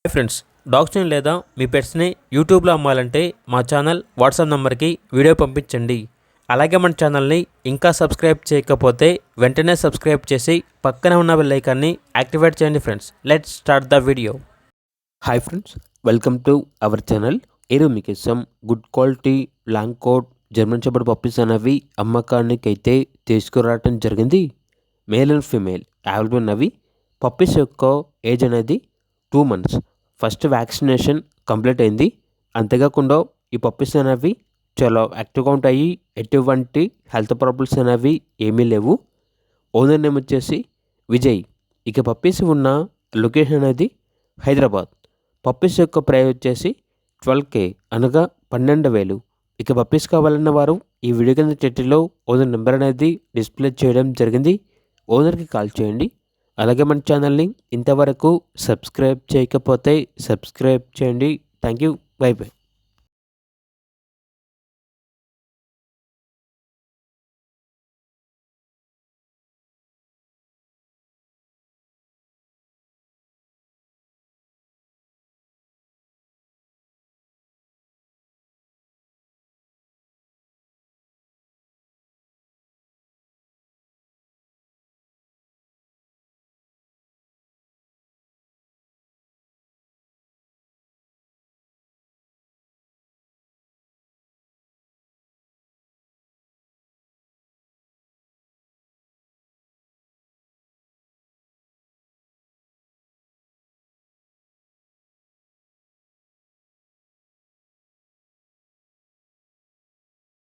Hi friends, డాగ్స్ని లేదా మీ పెట్స్ని యూట్యూబ్లో అమ్మాలంటే మా ఛానల్ వాట్సాప్ నెంబర్కి వీడియో పంపించండి. అలాగే మన ఛానల్ని ఇంకా సబ్స్క్రైబ్ చేయకపోతే వెంటనే సబ్స్క్రైబ్ చేసి పక్కనే ఉన్న బెల్ ఐకాన్ని యాక్టివేట్ చేయండి. Friends, let's start the video. Hi friends, welcome to our channel. ఈరోజు మీకు some good quality long coat German shepherd puppies అనేవి అమ్మకానికి అయితే తీసుకురావడం జరిగింది. మేల్ అండ్ ఫీమేల్ అవైలబుల్ ఉన్నవి. పప్పీస్ యొక్క ఏజ్ అనేది 2 months. ఫస్ట్ వ్యాక్సినేషన్ కంప్లీట్ అయింది. అంతేకాకుండా ఈ పప్పీస్ అనేవి చాలా యాక్టివ్గా ఉంటాయి. ఎటువంటి హెల్త్ ప్రాబ్లమ్స్ అనేవి ఏమీ లేవు. ఓనర్ నేమ్ వచ్చేసి విజయ్. ఇక పప్పీస్ ఉన్న లొకేషన్ అనేది హైదరాబాద్. పప్పీస్ యొక్క ప్రైస్ వచ్చేసి 12K అనగా 12,000. ఇక పప్పీస్ కావాలన్న వారు ఈ వీడియో కింద టైటిల్లో ఓనర్ నెంబర్ అనేది డిస్ప్లే చేయడం జరిగింది. ఓనర్కి కాల్ చేయండి. అలాగే మన ఛానల్ని ఇంతవరకు సబ్స్క్రైబ్ చేయకపోతే సబ్స్క్రైబ్ చేయండి. Thank you. By by.